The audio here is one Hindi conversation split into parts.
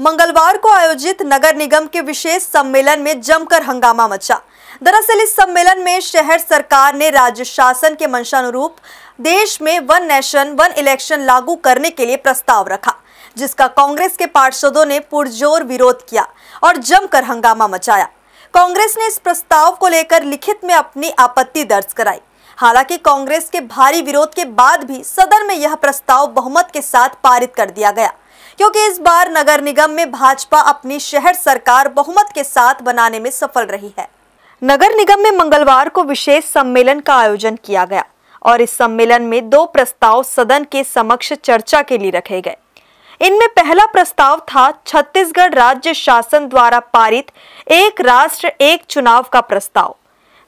मंगलवार को आयोजित नगर निगम के विशेष सम्मेलन में जमकर हंगामा मचा। दरअसल इस सम्मेलन में शहर सरकार ने राज्य शासन के मंशानुरूप देश में वन नेशन वन इलेक्शन लागू करने के लिए प्रस्ताव रखा, जिसका कांग्रेस के पार्षदों ने पुरजोर विरोध किया और जमकर हंगामा मचाया। कांग्रेस ने इस प्रस्ताव को लेकर लिखित में अपनी आपत्ति दर्ज कराई। हालांकि कांग्रेस के भारी विरोध के बाद भी सदन में यह प्रस्ताव बहुमत के साथ पारित कर दिया गया, क्योंकि इस बार नगर निगम में भाजपा अपनी शहर सरकार बहुमत के साथ बनाने में सफल रही है। नगर निगम में मंगलवार को विशेष सम्मेलन का आयोजन किया गया और इस सम्मेलन में 2 प्रस्ताव सदन के समक्ष चर्चा के लिए रखे गए। इनमें पहला प्रस्ताव था छत्तीसगढ़ राज्य शासन द्वारा पारित एक राष्ट्र एक चुनाव का प्रस्ताव,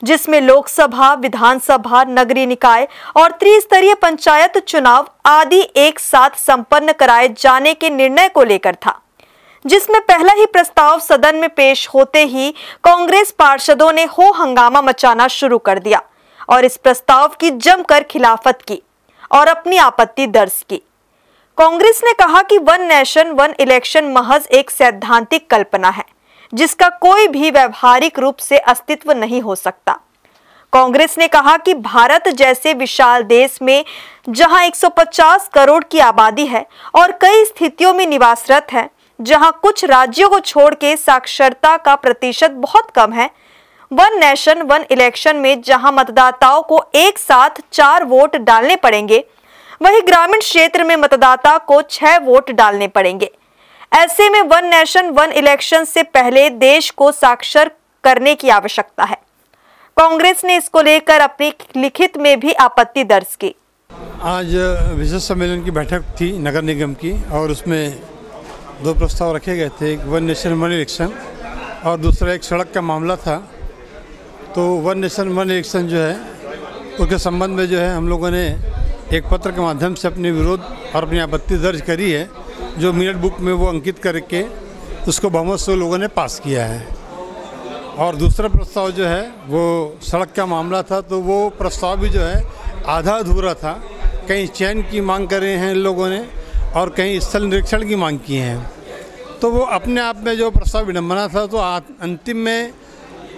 जिसमें लोकसभा, विधानसभा, नगरीय निकाय और त्रिस्तरीय पंचायत चुनाव आदि एक साथ संपन्न कराए जाने के निर्णय को लेकर था, जिसमें पहला ही प्रस्ताव सदन में पेश होते ही कांग्रेस पार्षदों ने हो हंगामा मचाना शुरू कर दिया और इस प्रस्ताव की जमकर खिलाफत की और अपनी आपत्ति दर्ज की। कांग्रेस ने कहा कि वन नेशन वन इलेक्शन महज एक सैद्धांतिक कल्पना है, जिसका कोई भी व्यवहारिक रूप से अस्तित्व नहीं हो सकता। कांग्रेस ने कहा कि भारत जैसे विशाल देश में जहां 150 करोड़ की आबादी है और कई स्थितियों में निवासरत है, जहां कुछ राज्यों को छोड़ के साक्षरता का प्रतिशत बहुत कम है, वन नेशन वन इलेक्शन में जहां मतदाताओं को एक साथ 4 वोट डालने पड़ेंगे, वहीं ग्रामीण क्षेत्र में मतदाता को 6 वोट डालने पड़ेंगे। ऐसे में वन नेशन वन इलेक्शन से पहले देश को साक्षर करने की आवश्यकता है। कांग्रेस ने इसको लेकर अपनी लिखित में भी आपत्ति दर्ज की। आज विशेष सम्मेलन की बैठक थी नगर निगम की और उसमें 2 प्रस्ताव रखे गए थे, एक वन नेशन वन इलेक्शन और दूसरा एक सड़क का मामला था। तो वन नेशन वन इलेक्शन जो है उसके संबंध में जो है हम लोगों ने एक पत्र के माध्यम से अपने विरोध और अपनी आपत्ति दर्ज करी है, जो मिनट बुक में वो अंकित करके उसको बहुमत से लोगों ने पास किया है। और दूसरा प्रस्ताव जो है वो सड़क का मामला था, तो वो प्रस्ताव भी जो है आधा अधूरा था। कहीं चयन की मांग कर रहे हैं इन लोगों ने और कहीं स्थल निरीक्षण की मांग की है। तो वो अपने आप में जो प्रस्ताव विडम्बना था, तो अंतिम में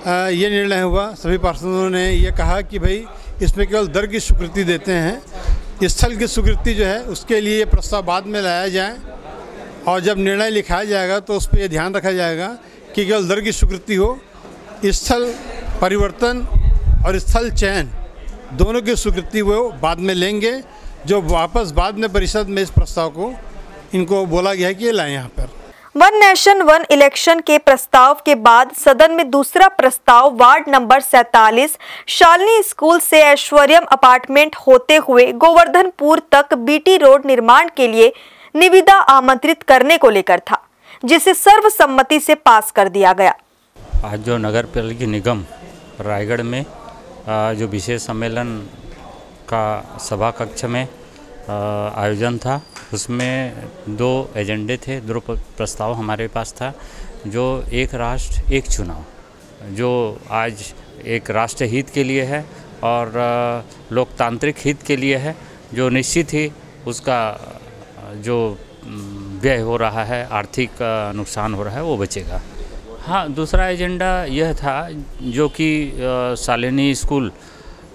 ये निर्णय हुआ, सभी पार्षदों ने ये कहा कि भाई इसमें केवल दर की स्वीकृति देते हैं, स्थल की स्वीकृति जो है उसके लिए ये प्रस्ताव बाद में लाया जाए और जब निर्णय लिखाया जाएगा तो उस पर यह ध्यान रखा जाएगा कि केवल दर की स्वीकृति हो, स्थल परिवर्तन और स्थल चयन दोनों की स्वीकृति वो बाद में लेंगे, जो वापस बाद में परिषद में इस प्रस्ताव को इनको बोला गया है कि ये लाएं यहाँ पर। वन नेशन वन इलेक्शन के प्रस्ताव के बाद सदन में दूसरा प्रस्ताव वार्ड नंबर 47 शालिनी स्कूल से ऐश्वर्यम अपार्टमेंट होते हुए गोवर्धनपुर तक बीटी रोड निर्माण के लिए निविदा आमंत्रित करने को लेकर था, जिसे सर्वसम्मति से पास कर दिया गया। आज जो नगर पालिका निगम रायगढ़ में जो विशेष सम्मेलन का सभा कक्ष में आयोजन था, उसमें 2 एजेंडे थे, 2 प्रस्ताव हमारे पास था। जो एक राष्ट्र एक चुनाव, जो आज एक राष्ट्र हित के लिए है और लोकतांत्रिक हित के लिए है, जो निश्चित ही उसका जो व्यय हो रहा है, आर्थिक नुकसान हो रहा है, वो बचेगा। हाँ, दूसरा एजेंडा यह था जो कि शालिनी स्कूल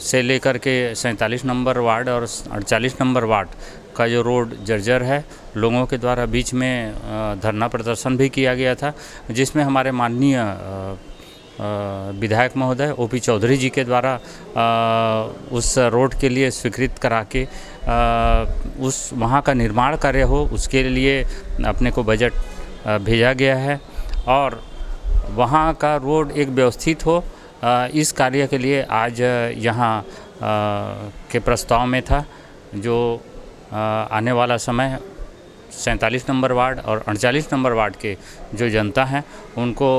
से लेकर के 47 नंबर वार्ड और 48 नंबर वार्ड का जो रोड जर्जर है, लोगों के द्वारा बीच में धरना प्रदर्शन भी किया गया था, जिसमें हमारे माननीय विधायक महोदय ओपी चौधरी जी के द्वारा उस रोड के लिए स्वीकृत करा के उस वहाँ का निर्माण कार्य हो, उसके लिए अपने को बजट भेजा गया है और वहाँ का रोड एक व्यवस्थित हो, इस कार्य के लिए आज यहाँ के प्रस्ताव में था। जो आने वाला समय 47 नंबर वार्ड और 48 नंबर वार्ड के जो जनता हैं, उनको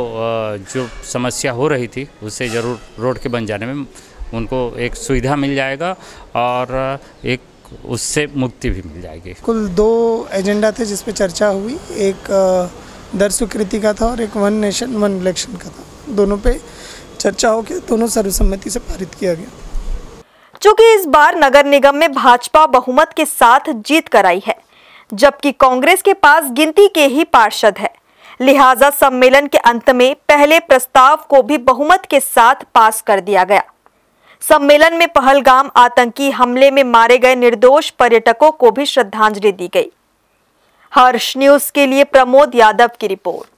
जो समस्या हो रही थी उससे ज़रूर रोड के बन जाने में उनको एक सुविधा मिल जाएगा और एक उससे मुक्ति भी मिल जाएगी। कुल 2 एजेंडा थे जिस पे चर्चा हुई, एक दर स्वीकृति का था और एक वन नेशन वन इलेक्शन का था। दोनों पे चर्चा होकर दोनों सर्वसम्मति से पारित किया गया। चूंकि इस बार नगर निगम में भाजपा बहुमत के साथ जीत कराई है, जबकि कांग्रेस के पास गिनती के ही पार्षद है, लिहाजा सम्मेलन के अंत में पहले प्रस्ताव को भी बहुमत के साथ पास कर दिया गया। सम्मेलन में पहलगाम आतंकी हमले में मारे गए निर्दोष पर्यटकों को भी श्रद्धांजलि दी गई। हर्ष न्यूज के लिए प्रमोद यादव की रिपोर्ट।